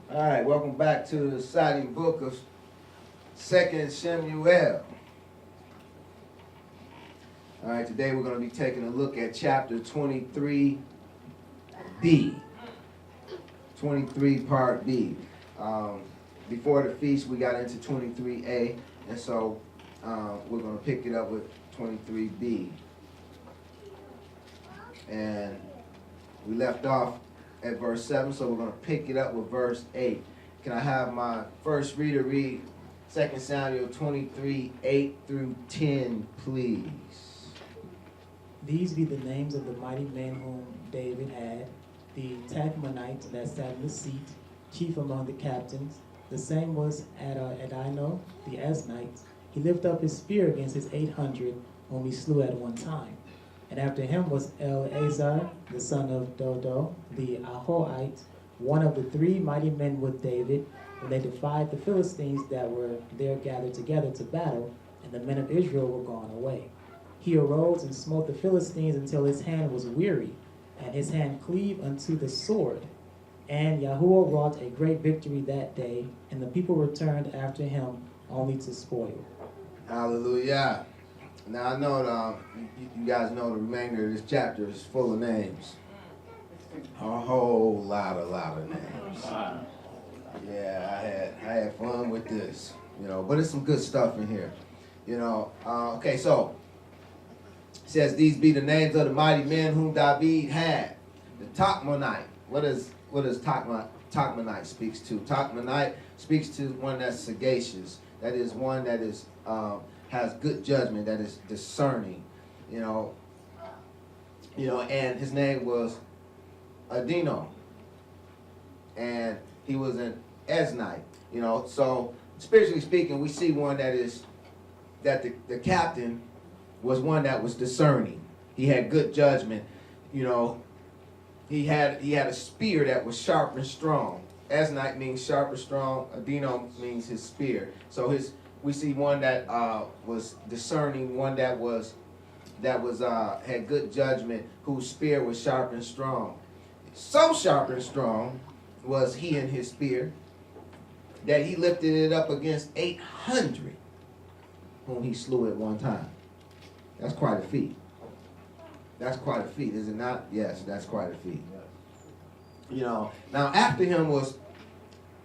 All right, welcome back to the exciting book of 2Samuel. All right, today we're going to be taking a look at chapter 23b. 23 part B. Before the feast, we got into 23a, and so we're going to pick it up with 23b. And we left off at verse 7, so we're going to pick it up with verse 8. Can I have my first reader read 2 Samuel 23, 8 through 10, please? These be the names of the mighty men whom David had: the Tachmonite that sat in the seat, chief among the captains. The same was Adino, the Asnite. He lifted up his spear against his 800, whom he slew at one time. And after him was Eleazar, the son of Dodo, the Ahoite, one of the three mighty men with David, when they defied the Philistines that were there gathered together to battle, and the men of Israel were gone away. He arose and smote the Philistines until his hand was weary, and his hand cleaved unto the sword. And Yahuwah wrought a great victory that day, and the people returned after him only to spoil. Hallelujah. Now I know you guys know the remainder of this chapter is full of names. A whole lot of names. Yeah, I had fun with this, but it's some good stuff in here. Okay, so it says, these be the names of the mighty men whom David had. The Tachmonite. What does Tachmonite speaks to? Tachmonite speaks to one that's sagacious. That is one that is has good judgment, that is discerning, and his name was Adino, and he was an Asnite, so spiritually speaking, we see one that the captain was one that was discerning. He had good judgment, he had a spear that was sharp and strong. Asnite means sharp and strong. Adino means his spear. So we see one that was discerning, one that had good judgment, whose spear was sharp and strong. So sharp and strong was he in his spear that he lifted it up against 800, whom he slew at one time. That's quite a feat. That's quite a feat, is it not? Yes, that's quite a feat. Now after him was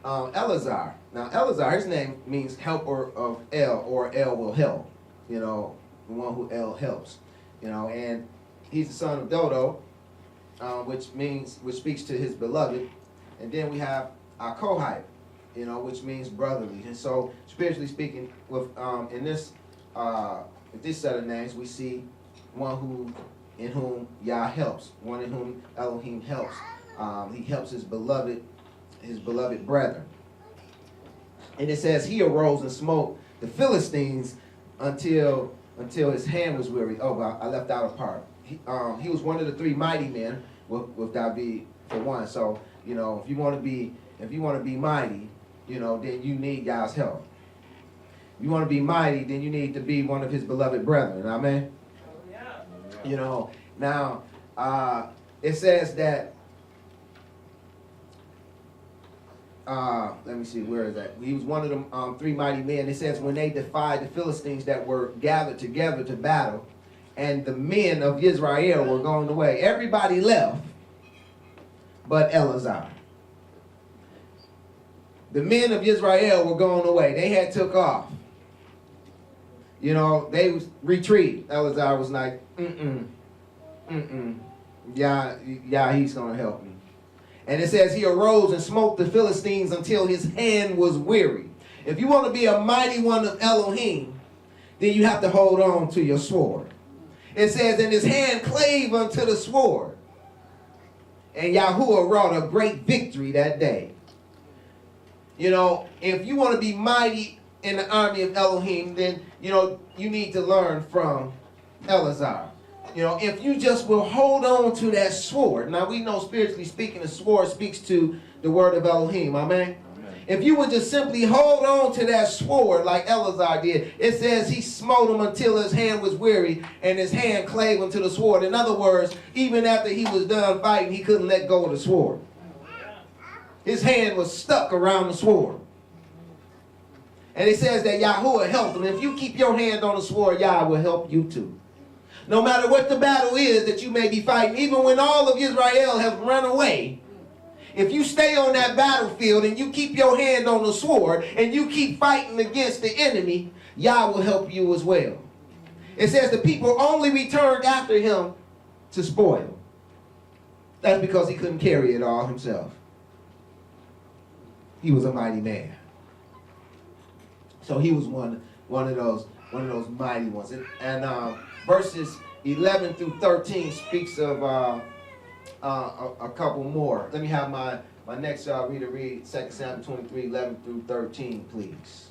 Eleazar. Now Eleazar, his name means helper of El, or El will help. The one who El helps. And he's the son of Dodo, which speaks to his beloved. And then we have Akohite, which means brotherly. And so spiritually speaking, with in this set of names, we see one in whom Yah helps, one in whom Elohim helps. He helps his beloved brethren. And it says he arose and smote the Philistines until his hand was weary. Oh, well, I left out a part. He was one of the three mighty men with David for one. So if you want to be mighty, then you need God's help. If you want to be mighty, then you need to be one of his beloved brethren. Amen. Yeah. Now it says that. Let me see, where is that? He was one of them three mighty men. It says when they defied the Philistines that were gathered together to battle, and the men of Israel were going away. Everybody left but Eleazar. The men of Israel were going away. They had took off. They was retreat. Eleazar was like, yeah, he's going to help me. And it says he arose and smote the Philistines until his hand was weary. If you want to be a mighty one of Elohim, then you have to hold on to your sword. It says, and his hand clave unto the sword. And Yahuwah wrought a great victory that day. If you want to be mighty in the army of Elohim, then, you need to learn from Eleazar. If you just will hold on to that sword. Now we know spiritually speaking, the sword speaks to the word of Elohim. Amen. If you would just simply hold on to that sword like Eleazar did, it says he smote him until his hand was weary and his hand clave unto the sword. In other words, even after he was done fighting, he couldn't let go of the sword. His hand was stuck around the sword. And it says that Yahuwah helped him. If you keep your hand on the sword, Yah will help you too. No matter what the battle is that you may be fighting, even when all of Israel have run away, if you stay on that battlefield and you keep your hand on the sword and you keep fighting against the enemy, Yah will help you as well. It says the people only returned after him to spoil. That's because he couldn't carry it all himself. He was a mighty man. So he was one of those mighty ones. And verses 11 through 13 speaks of a couple more. Let me have my next reader read 2 Samuel 23, 11 through 13, please.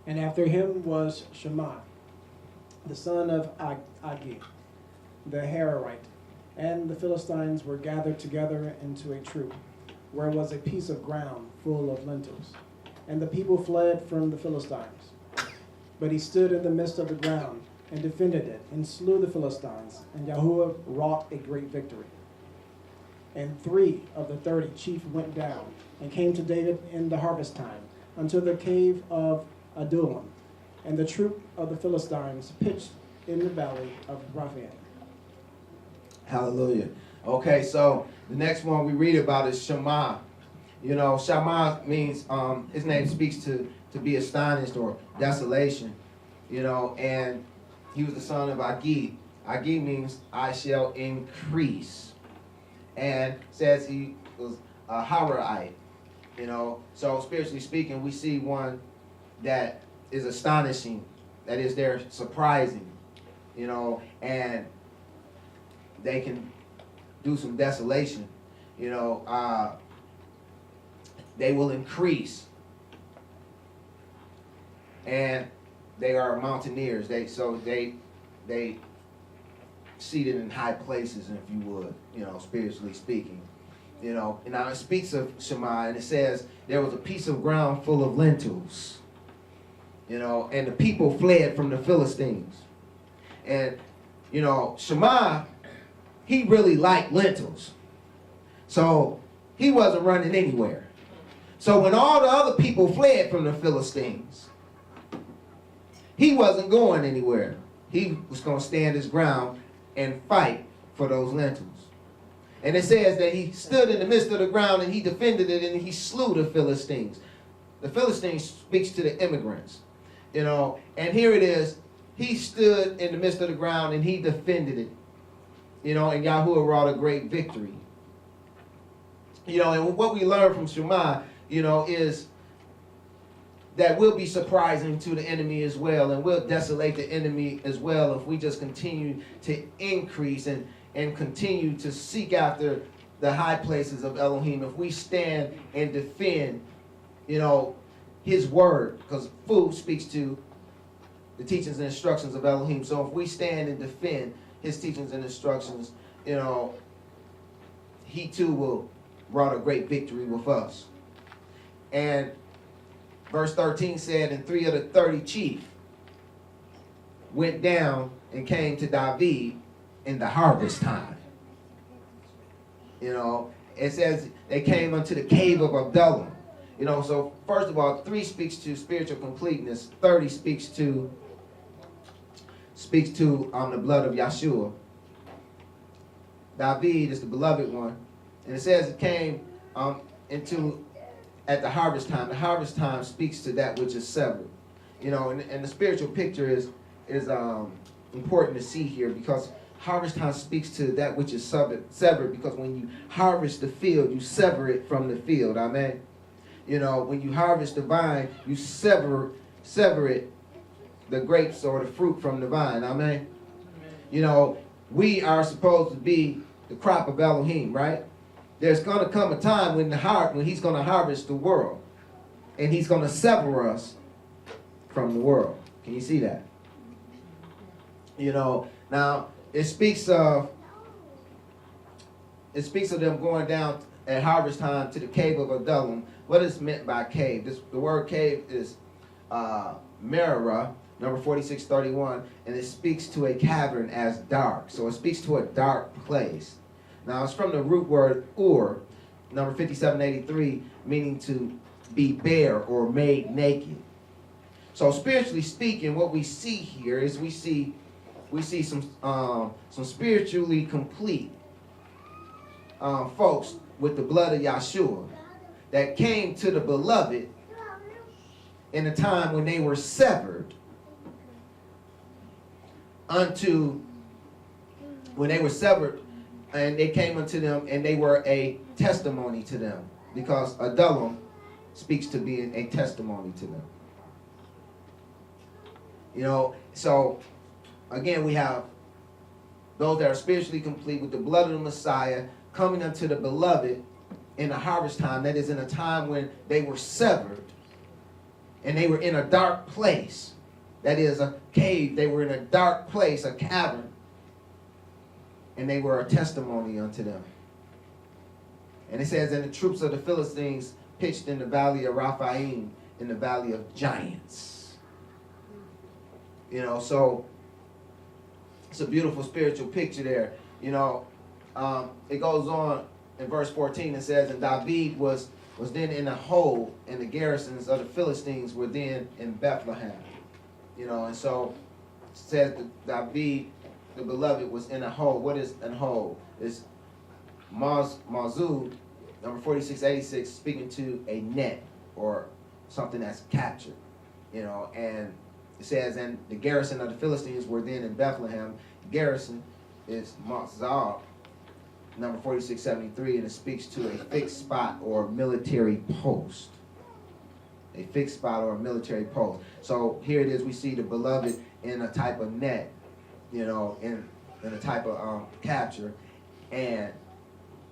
And after him was Shammah, the son of Agi, the Hararite. And the Philistines were gathered together into a troop, where was a piece of ground full of lentils. And the people fled from the Philistines. But he stood in the midst of the ground, and defended it, and slew the Philistines. And Yahuwah wrought a great victory. And 3 of the 30 chief went down, and came to David in the harvest time, unto the cave of Adullam. And the troop of the Philistines pitched in the valley of Rephaim. Hallelujah. Okay, so the next one we read about is Shammah. You know, Shammah means, his name speaks to be astonished or desolation. You know, and he was the son of Agi. Agi means I shall increase. And says he was a Hararite. You know, so spiritually speaking, we see one that is astonishing, that is there surprising, you know, and they can do some desolation, you know, they will increase, and they are mountaineers. They seated in high places, if you would, you know, spiritually speaking, you know. And now it speaks of Shammah, and it says there was a piece of ground full of lentils, you know, and the people fled from the Philistines. And, you know, Shammah, he really liked lentils. So he wasn't running anywhere. So when all the other people fled from the Philistines, he wasn't going anywhere. He was going to stand his ground and fight for those lentils. And it says that he stood in the midst of the ground and he defended it and he slew the Philistines. The Philistines speaks to the immigrants, you know, and here it is. He stood in the midst of the ground and he defended it, you know, and Yahuwah wrought a great victory. You know, and what we learn from Shammah, you know, is that will be surprising to the enemy as well, and will desolate the enemy as well if we just continue to increase and continue to seek after the high places of Elohim. If we stand and defend, you know, his word, because food speaks to the teachings and instructions of Elohim. So if we stand and defend his teachings and instructions, you know, he too will wrought a great victory with us. And verse 13 said, and 3 of the 30 chief went down and came to David in the harvest time. You know, it says they came unto the cave of Adullam. You know, so first of all, 3 speaks to spiritual completeness. 30 speaks to the blood of Yeshua. David is the beloved one. And it says it came at the harvest time. The harvest time speaks to that which is severed. You know, and the spiritual picture is important to see here, because harvest time speaks to that which is severed, because when you harvest the field, you sever it from the field. Amen. You know, when you harvest the vine, you sever it, the grapes or the fruit from the vine. Amen. You know, we are supposed to be the crop of Elohim, right? There's going to come a time when he's going to harvest the world, and he's going to sever us from the world. Can you see that? You know, now it speaks of them going down at harvest time to the cave of Adullam. What is meant by cave? The word cave is Merara, number 4631, and it speaks to a cavern as dark. So it speaks to a dark place. Now it's from the root word ur, number 5783, meaning to be bare or made naked. So spiritually speaking, what we see here is we see some spiritually complete folks with the blood of Yahshua that came to the beloved in a time when they were severed and they came unto them and they were a testimony to them, because adullam speaks to being a testimony to them. You know, so again, we have those that are spiritually complete with the blood of the Messiah coming unto the beloved in the harvest time. That is, in a time when they were severed and they were in a dark place. That is, a cave. They were in a dark place, a cavern, and they were a testimony unto them. And it says, and the troops of the Philistines pitched in the valley of Rephaim, in the valley of giants. You know, so it's a beautiful spiritual picture there. You know, it goes on in verse 14. It says, and David was then in a hole, and the garrisons of the Philistines were then in Bethlehem. You know, and so it says that David, the beloved, was in a hole. What is a hole? It's Mazud, number 4686, speaking to a net or something that's captured. You know, and it says, and the garrison of the Philistines were then in Bethlehem. Garrison is Mazah, number 4673, and it speaks to a fixed spot or military post. A fixed spot or a military post. So here it is, we see the beloved in a type of net, you know, in a type of capture, and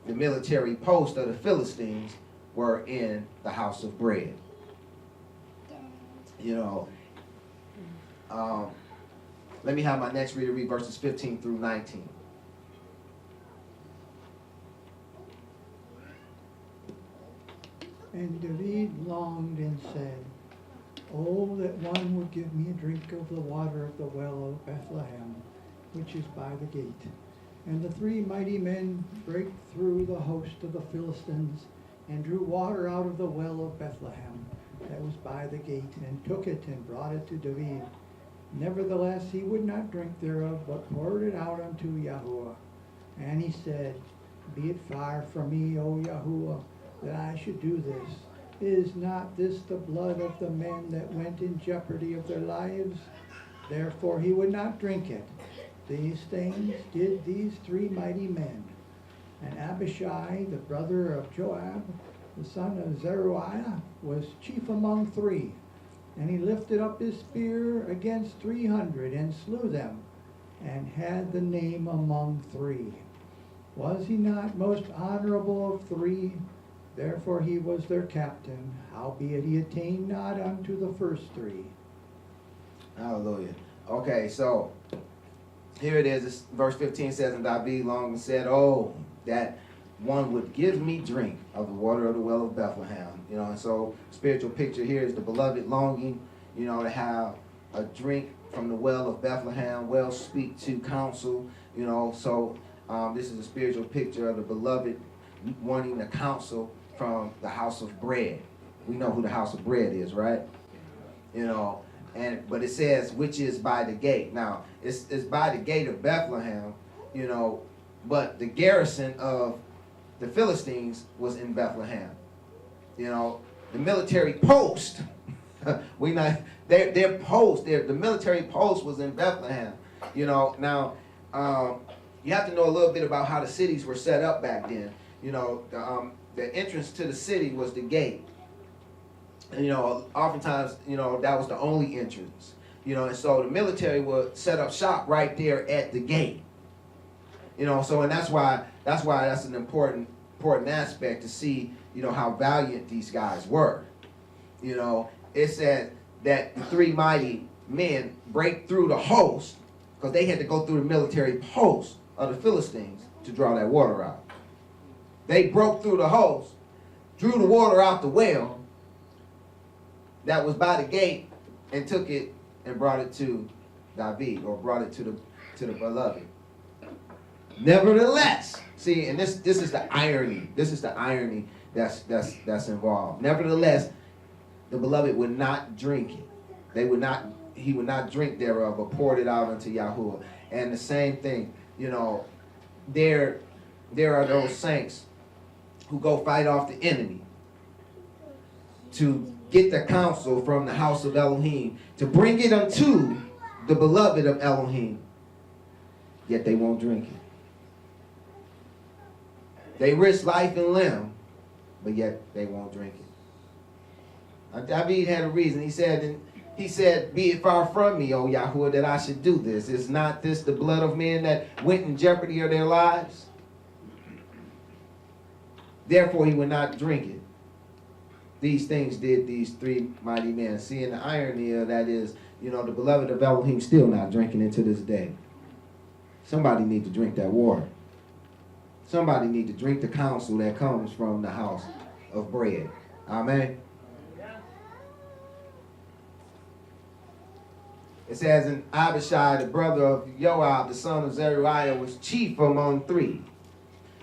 the military post of the Philistines were in the house of bread. You know, let me have my next reader read verses 15 through 19. And David longed and said, oh, that one would give me a drink of the water of the well of Bethlehem, which is by the gate. And the three mighty men brake through the host of the Philistines, and drew water out of the well of Bethlehem, that was by the gate, and took it and brought it to David. Nevertheless he would not drink thereof, but poured it out unto Yahuwah. And he said, be it far from me, O Yahuwah, that I should do this. Is not this the blood of the men that went in jeopardy of their lives? Therefore he would not drink it. These things did these three mighty men. And Abishai, the brother of Joab, the son of Zeruiah, was chief among three. And he lifted up his spear against 300 and slew them, and had the name among three. Was he not most honorable of three? Therefore he was their captain, howbeit he attained not unto the first three. Hallelujah. Okay, so here it is. This verse 15 says, and David longed and said, oh, that one would give me drink of the water of the well of Bethlehem. You know, and so spiritual picture here is the beloved longing, you know, to have a drink from the well of Bethlehem. Well speak to counsel, you know, so this is a spiritual picture of the beloved wanting the counsel from the house of bread. We know who the house of bread is, right? You know, but it says, which is by the gate. Now, it's by the gate of Bethlehem, you know, but the garrison of the Philistines was in Bethlehem. You know, the military post, their post, the military post was in Bethlehem. You know, now, you have to know a little bit about how the cities were set up back then. You know, the entrance to the city was the gate. And, you know, oftentimes, you know, that was the only entrance. You know, and so the military would set up shop right there at the gate. You know, so, and that's why that's an important aspect to see, you know, how valiant these guys were. You know, it said that the three mighty men break through the host, because they had to go through the military post of the Philistines to draw that water out. They broke through the host, drew the water out the well that was by the gate, and took it and brought it to David, or brought it to the beloved. Nevertheless, see, and this is the irony. This is the irony that's involved. Nevertheless, the beloved would not drink it. He would not drink thereof, but poured it out unto Yahuwah. And the same thing, there are those saints who go fight off the enemy to get the counsel from the house of Elohim, to bring it unto the beloved of Elohim, yet they won't drink it. They risk life and limb, but yet they won't drink it. David had a reason. He said, be it far from me, O Yahuwah, that I should do this. Is not this the blood of men that went in jeopardy of their lives? Therefore he would not drink it. These things did these three mighty men. Seeing the irony of that is, the beloved of Elohim still not drinking it to this day. Somebody need to drink that water. Somebody need to drink the counsel that comes from the house of bread. Amen. It says, and Abishai, the brother of Joab, the son of Zeruiah, was chief among three.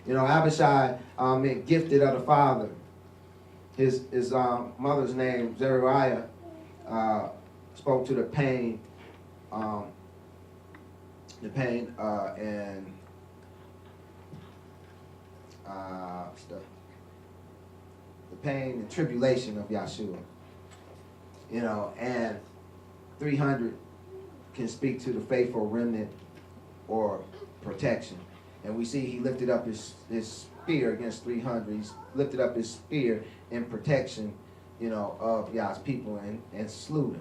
Abishai meant gifted of the father. His mother's name, Zeruiah, spoke to the pain, and the pain and tribulation of Yahshua. And 300 can speak to the faithful remnant or protection. And we see he lifted up his spear against 300. He's lifted up his spear in protection, of Yah's people and slew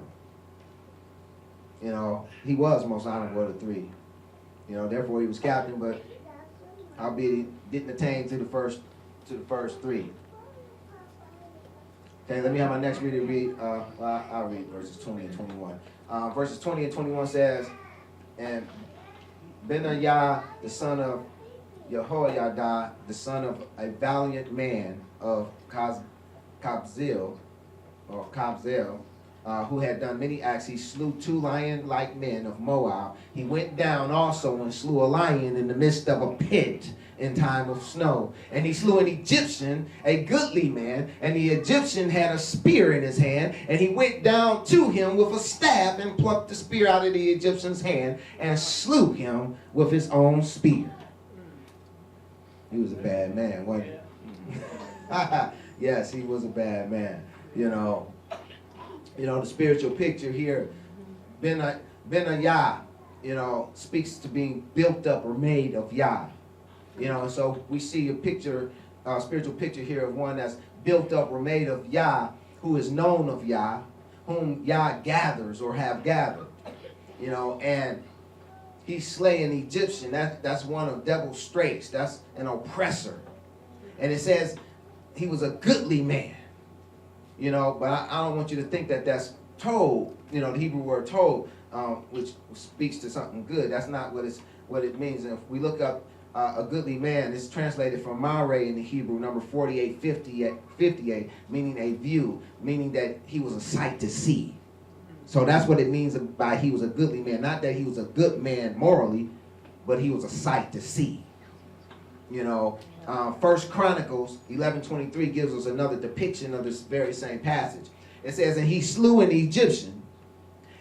them. He was most honorable of the three. Therefore he was captain, but albeit he didn't attain to the first three. Okay, let me have my next reader read. I'll read verses 20 and 21. Verses 20 and 21 says, and Benaiah, the son of Jehoiada, the son of a valiant man of Kabzeel, who had done many acts, he slew 2 lion-like men of Moab. He went down also and slew a lion in the midst of a pit in time of snow. And he slew an Egyptian, a goodly man, and the Egyptian had a spear in his hand, and he went down to him with a staff and plucked the spear out of the Egyptian's hand and slew him with his own spear. He was a bad man, wasn't he? Yes, he was a bad man. The spiritual picture here, Benaiah, speaks to being built up or made of Yah. So we see a spiritual picture here of one that's built up or made of Yah, who is known of Yah, whom Yah gathers or have gathered. And he's slaying the Egyptian. That's one of devil's straights. That's an oppressor. And it says he was a goodly man. But I don't want you to think that that's told, the Hebrew word told, which speaks to something good. That's not what it means. And if we look up a goodly man, it's translated from mare in the Hebrew, number 4858, meaning a view, meaning that he was a sight to see. So that's what it means by he was a goodly man. Not that he was a good man morally, but he was a sight to see. First Chronicles 11:23 gives us another depiction of this very same passage. It says, and he slew an Egyptian,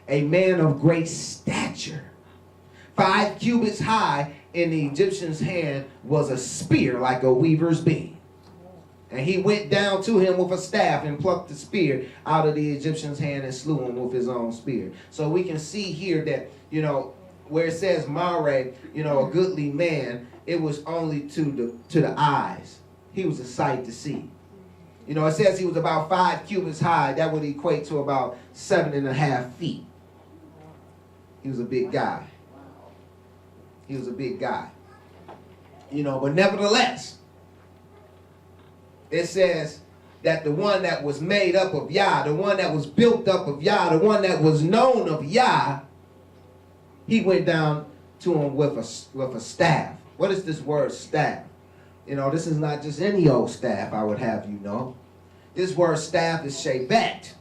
a man of great stature. 5 cubits high, in the Egyptian's hand was a spear like a weaver's beam. And he went down to him with a staff and plucked the spear out of the Egyptian's hand and slew him with his own spear. So we can see here that, where it says mare, a goodly man, it was only to the eyes. He was a sight to see. It says he was about 5 cubits high. That would equate to about 7.5 feet. He was a big guy. He was a big guy. But nevertheless, it says that the one that was made up of Yah, the one that was built up of Yah, the one that was known of Yah, he went down to him with a staff. What is this word staff? This is not just any old staff, I would have you know. This word staff is shevet.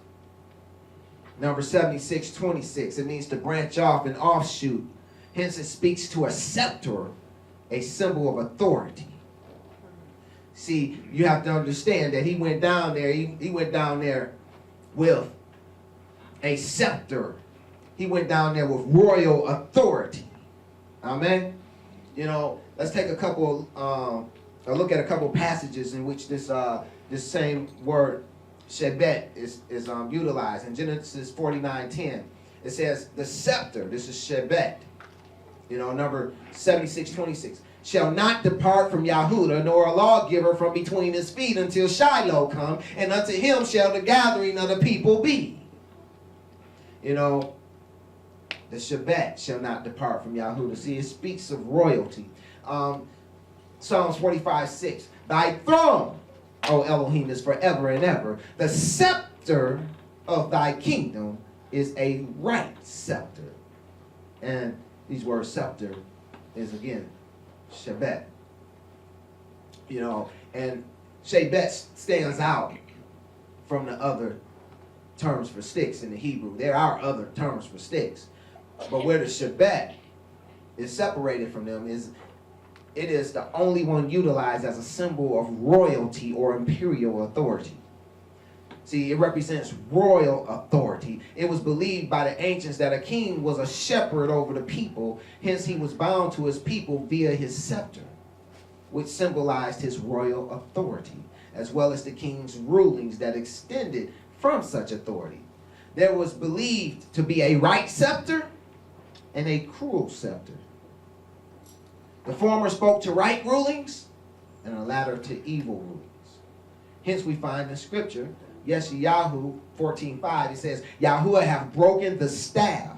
Number 7626, it means to branch off and offshoot. Hence it speaks to a scepter, a symbol of authority. See, you have to understand that he went down there, he went down there with a scepter. He went down there with royal authority. Amen. You know, let's take a look at a couple passages in which this same word shebet is utilized. In Genesis 49:10, it says the scepter, this is shebet. You know, number 7626, shall not depart from Yahudah, nor a lawgiver from between his feet until Shiloh come, and unto him shall the gathering of the people be. You know, the Shabbat shall not depart from Yahudah. See, it speaks of royalty. Psalms 45:6, thy throne, O Elohim, is forever and ever. The scepter of thy kingdom is a right scepter. And these words scepter is again Shabbat. You know, and Shabbat stands out from the other terms for sticks in the Hebrew. There are other terms for sticks. But where the Shabbat is separated from them is it is the only one utilized as a symbol of royalty or imperial authority. See, it represents royal authority. It was believed by the ancients that a king was a shepherd over the people. Hence, he was bound to his people via his scepter, which symbolized his royal authority, as well as the king's rulings that extended from such authority. There was believed to be a right scepter and a cruel scepter. The former spoke to right rulings, and the latter to evil rulings. Hence, we find in Scripture, Yeshayahu 14:5, it says, Yahuwah hath broken the staff.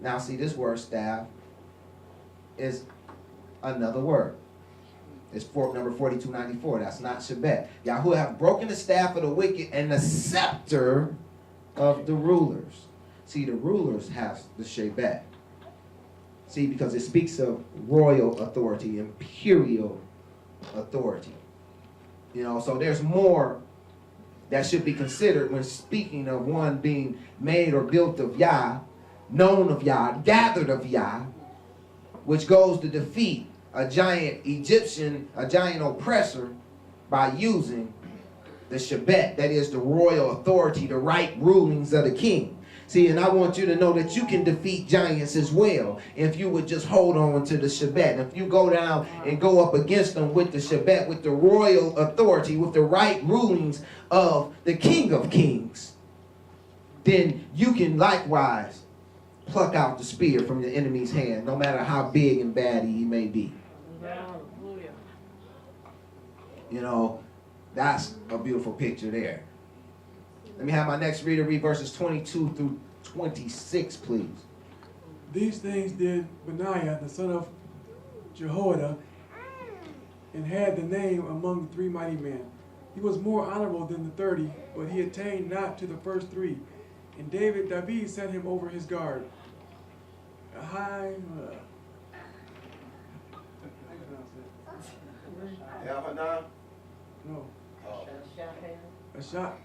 Now, see, this word staff is another word. It's number 4294. That's not Shabbat. Yahuwah hath broken the staff of the wicked and the scepter of the rulers. See, the rulers have the Shabbat. See, because it speaks of royal authority, imperial authority. You know, so there's more that should be considered when speaking of one being made or built of Yah, known of Yah, gathered of Yah, which goes to defeat a giant Egyptian, a giant oppressor, by using the Shabbat, that is the royal authority, the right rulings of the king. See, and I want you to know that you can defeat giants as well if you would just hold on to the Shabbat. If you go down and go up against them with the Shabbat, with the royal authority, with the right rulings of the King of Kings, then you can likewise pluck out the spear from the enemy's hand, no matter how big and bad he may be. You know, that's a beautiful picture there. Let me have my next reader read verses 22 through 26, please. These things did Benaiah, the son of Jehoiada, and had the name among the 3 mighty men. He was more honorable than the 30, but he attained not to the first 3. And David set him over his guard. A high... No. A shot.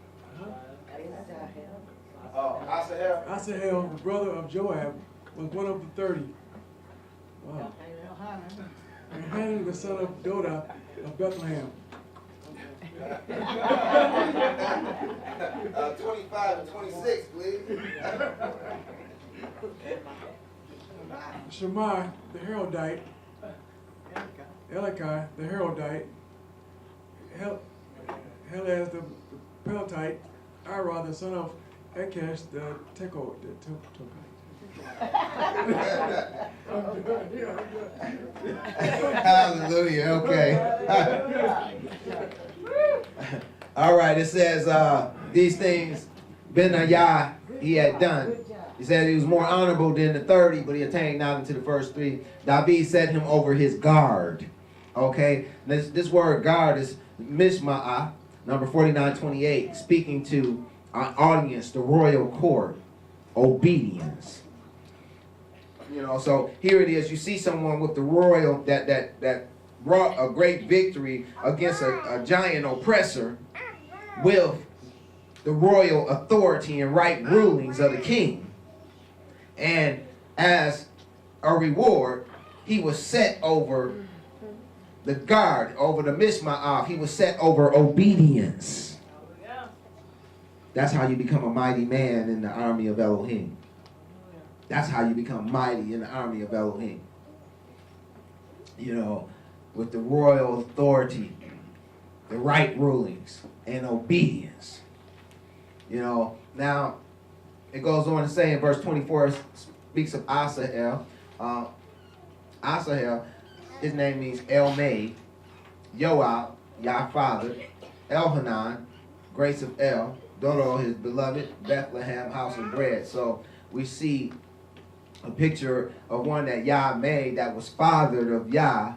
Asahel, the brother of Joab, was one of the 30. Wow. And Hanan, the son of Doda of Bethlehem. 25 and 26, please. Shammai, the Heraldite. Elikai, the Heraldite. Helaz, the Peltite. Ira, the son of Akesh, the Tekite. Hallelujah. Okay. All right. It says these things Benaiah he had done. He said he was more honorable than the 30, but he attained not into the first 3. David set him over his guard. Okay. This word guard is mishma'ah, number 4928, speaking to an audience, the royal court, obedience. You know, so here it is. You see someone with the royal that brought a great victory against a giant oppressor with the royal authority and right rulings of the king. And as a reward, he was set over the guard, over the mishma'af. He was set over obedience. That's how you become a mighty man in the army of Elohim. That's how you become mighty in the army of Elohim. You know, with the royal authority, the right rulings, and obedience. You know, now it goes on to say in verse 24, it speaks of Asahel. Asahel, his name means El Made, Yoab, Yah father, Elhanan, grace of El, Dodo, his beloved, Bethlehem, house of bread. So we see a picture of one that Yah made that was fathered of Yah,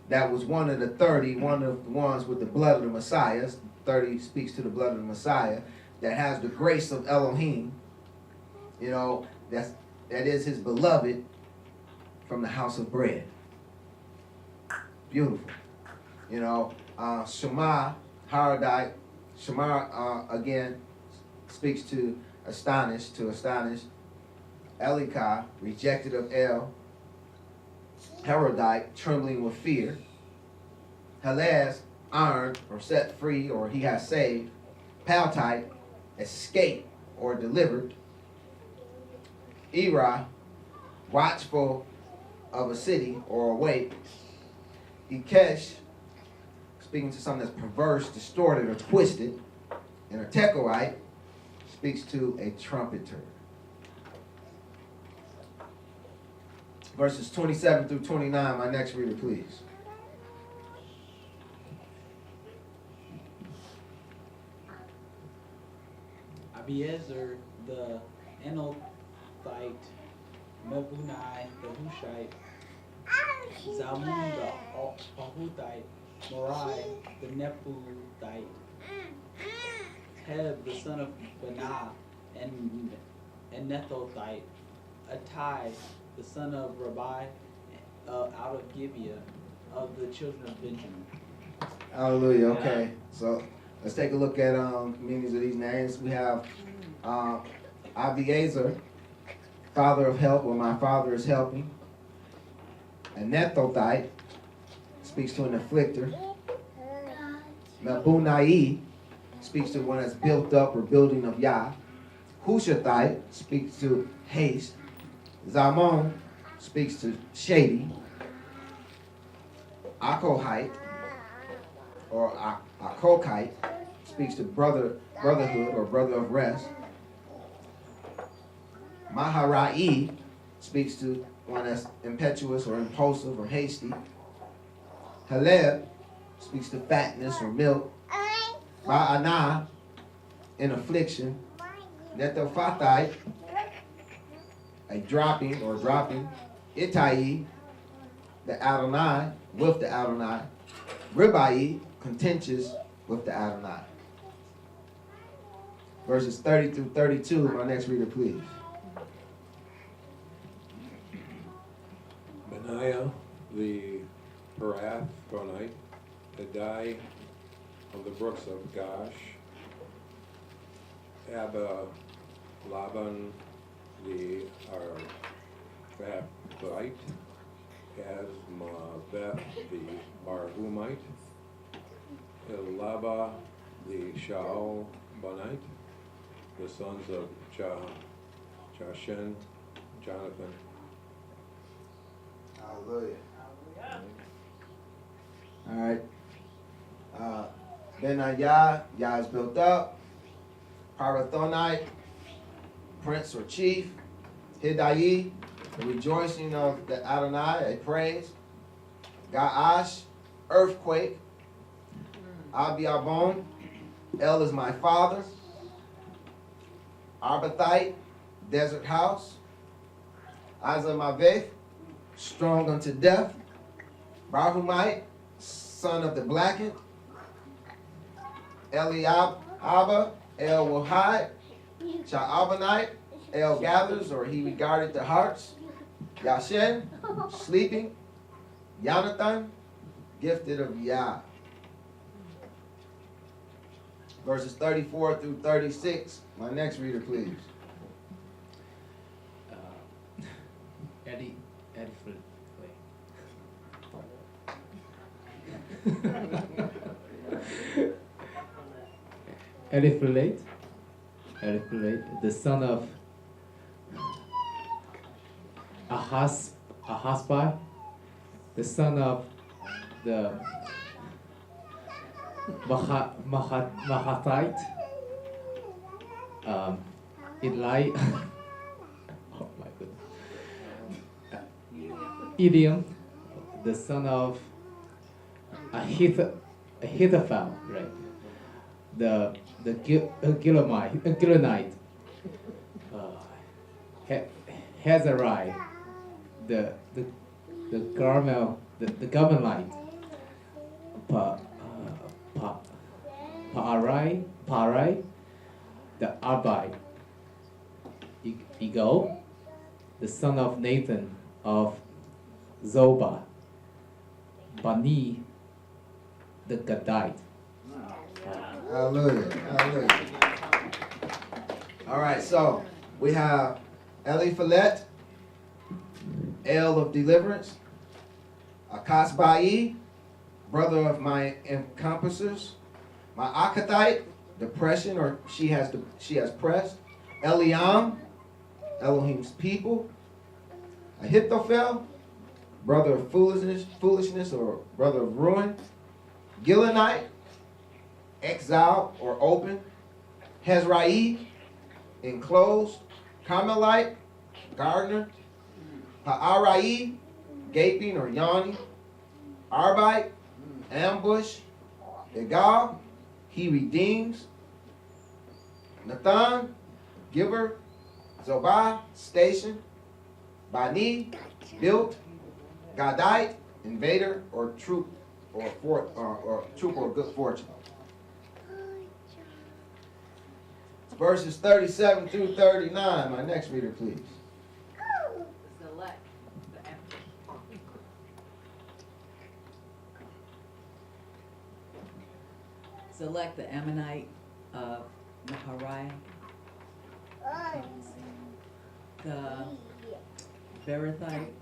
that was one of the 30, one of the ones with the blood of the Messiah. 30 speaks to the blood of the Messiah, that has the grace of Elohim. You know, that is his beloved from the house of bread. Beautiful. You know, Shema, Haradite. Shema, again, speaks to astonish. Elikah, rejected of El. Haradite, trembling with fear. Helez, armed or set free, or he has saved. Paltite, escape or delivered. Era, watchful of a city or awake. Ikesh, speaking to something that's perverse, distorted, or twisted. And a Tekoite speaks to a trumpeter. Verses 27 through 29, my next reader, please. Abiezer the Enothite, Mebunai the Hushite, Zalmun the Ahutite, Morai the Nephutite, Heb the son of Benah, and Nethothite, Attai the son of Rabbi, out of Gibeah, of the children of Benjamin. Hallelujah. Okay, so let's take a look at meanings of these names. We have Abiezer, father of help, or my father is helping. A Nethothite speaks to an afflictor. Mebunai speaks to one that's built up or building of Yah. Hushathite speaks to haste. Zalmon speaks to shady. Akohite or Akokite speaks to brotherhood or brother of rest. Maharai speaks to one that's impetuous or impulsive or hasty. Haleb speaks to fatness or milk. Ba'ana, in affliction. Netophathite, a dropping or dropping. Itai, the Adonai, with the Adonai. Ribai, contentious with the Adonai. Verses 30 through 32, my next reader, please. Benaiah, the Parathonite, Adai of the brooks of Gash, Abba Laban, the Arvathite, Asmaveth, the Barhumite, Elaba, the Shaalbonite, the sons of Jashen, Jonathan. Hallelujah. All right. Benaiah, Yah is built up. Parathonite, prince or chief. Hidai, the rejoicing of the Adonai, a praise. Ga'ash, earthquake. Abiabon, El is my father. Arbathite, desert house. Azamaveth, strong unto death. Barhumite, son of the blackened. Eliab, Abba, El will hide. Sha'abanite, El gathers, or he regarded the hearts. Yashen, sleeping. Jonathan, gifted of Yah. verses 34 through 36. My next reader, please. Eddie Eliphalet, the son of Ahasbai, the son of the Mahathite, Eli, oh my goodness, Idiom, the son of Ahithophel, right? The Gilonite, Hazari, the Carmel, the Gomelite, Parai, the Arbai, Ego, the son of Nathan of Zobah, Bani, the Gadite. Hallelujah. Hallelujah. All right, so we have Eliphalet, El of deliverance, Akasbai, brother of my encompassers, my Akathite, depression, or she has pressed, Eliam, Elohim's people, Ahithophel, brother of foolishness or brother of ruin, Gilonite, exile or open, Hezrai, enclosed, Carmelite, gardener, Ha'arai, gaping or yawning, Arbite, ambush, Egal, he redeems, Nathan, giver, Zobah, station, Bani, built, Gadite, invader or troop or troop or good fortune. Verses 37 through 39. My next reader, please. Select the Ammonite of Maharai, the Berethite,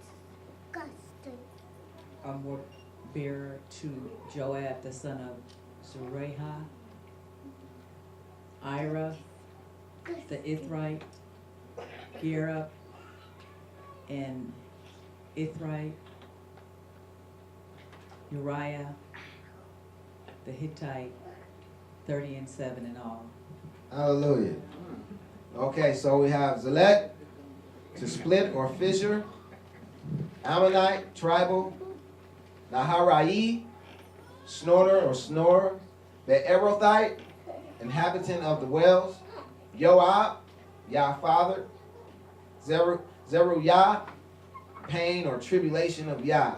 armor bearer to Joab the son of Zeruiah, Ira, the Ithrite, Gera, and Ithrite, Uriah, the Hittite, 30 and 7 in all. Hallelujah. Okay, so we have Zelek, to split or fissure, Ammonite, tribal, Naharai, snorter or snorer, the Erothite, inhabitant of the wells, Yoab, Yah father, Zeruiah, pain or tribulation of Yah,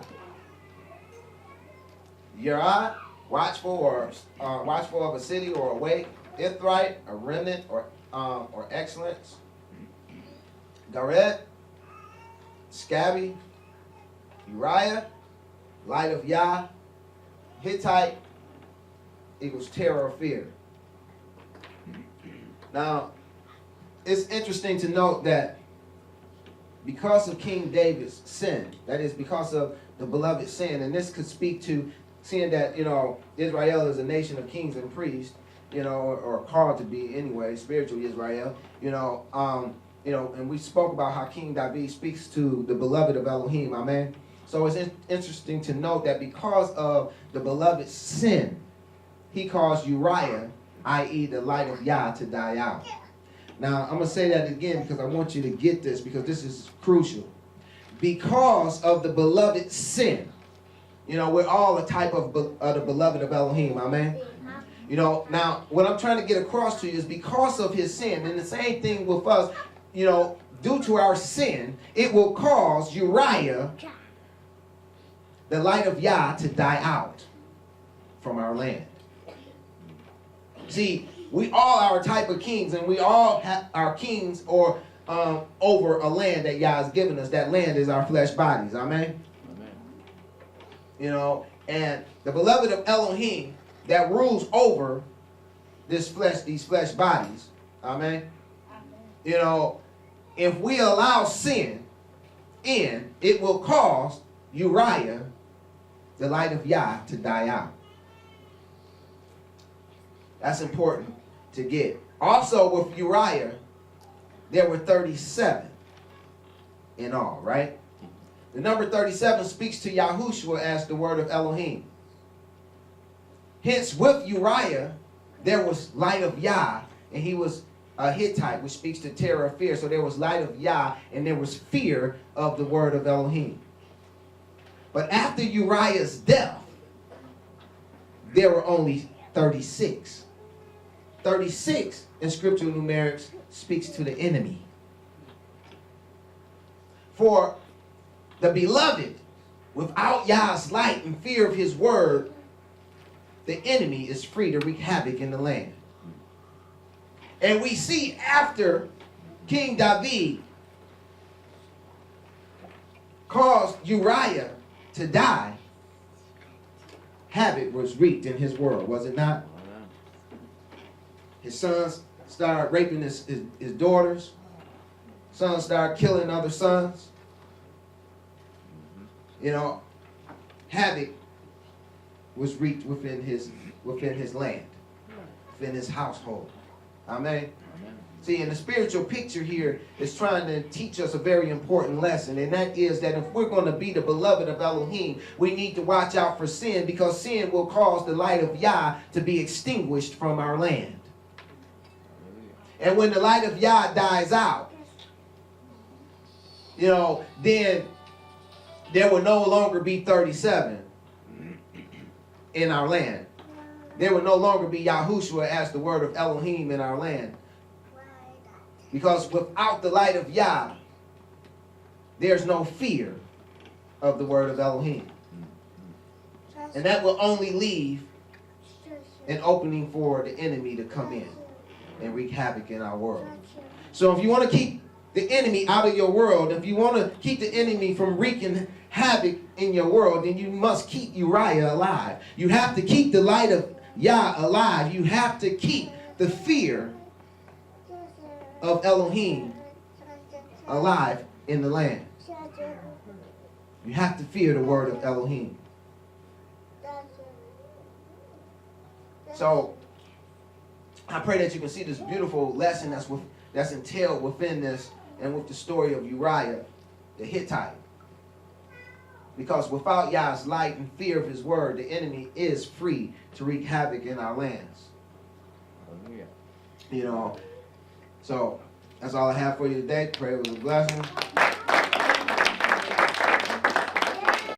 Yerah, watchful of a city or awake, Ithrite, a remnant or excellence, Gareth, scabby, Uriah, light of Yah, Hittite equals terror or fear. Now, it's interesting to note that because of King David's sin, that is because of the beloved sin, and this could speak to seeing that, Israel is a nation of kings and priests, or called to be anyway, spiritual Israel, and we spoke about how King David speaks to the beloved of Elohim, amen? So it's interesting to note that because of the beloved's sin, he caused Uriah, i.e. the light of Yah, to die out. Now, I'm going to say that again because I want you to get this, because this is crucial. Because of the beloved's sin, we're all a type of the beloved of Elohim, amen? Now, what I'm trying to get across to you is because of his sin, and the same thing with us, due to our sin, it will cause Uriah, the light of Yah, to die out from our land. See, we all are a type of kings, and we all are kings or over a land that Yah has given us. That land is our flesh bodies, amen? And the beloved of Elohim that rules over these flesh bodies. Amen. You know, if we allow sin in, it will cause Uriah, the light of Yah, to die out. That's important to get. Also with Uriah, there were 37 in all, right? The number 37 speaks to Yahushua as the word of Elohim. Hence, with Uriah, there was light of Yah, and he was a Hittite, which speaks to terror of fear. So there was light of Yah, and there was fear of the word of Elohim. But after Uriah's death, there were only 36. 36 in scriptural numerics speaks to the enemy. For the beloved, without Yah's light and fear of his word, the enemy is free to wreak havoc in the land. And we see after King David caused Uriah to die, havoc was wreaked in his world, was it not? His sons started raping his daughters. Sons started killing other sons. You know, havoc was wreaked within his land, within his household. Amen. See, and the spiritual picture here is trying to teach us a very important lesson, and that is that if we're going to be the beloved of Elohim, we need to watch out for sin, because sin will cause the light of Yah to be extinguished from our land. And when the light of Yah dies out, you know, then there will no longer be 37 in our land. There will no longer be Yahushua as the word of Elohim in our land. Because without the light of Yah, there's no fear of the word of Elohim. And that will only leave an opening for the enemy to come in and wreak havoc in our world. So if you want to keep the enemy out of your world, if you want to keep the enemy from wreaking havoc in your world, then you must keep Uriah alive. You have to keep the light of Yah alive. You have to keep the fear of Elohim alive in the land. You have to fear the word of Elohim. So I pray that you can see this beautiful lesson that's entailed within this and with the story of Uriah the Hittite. Because without Yah's light and fear of his word, the enemy is free to wreak havoc in our lands. You know, so that's all I have for you today. Pray it was a blessing.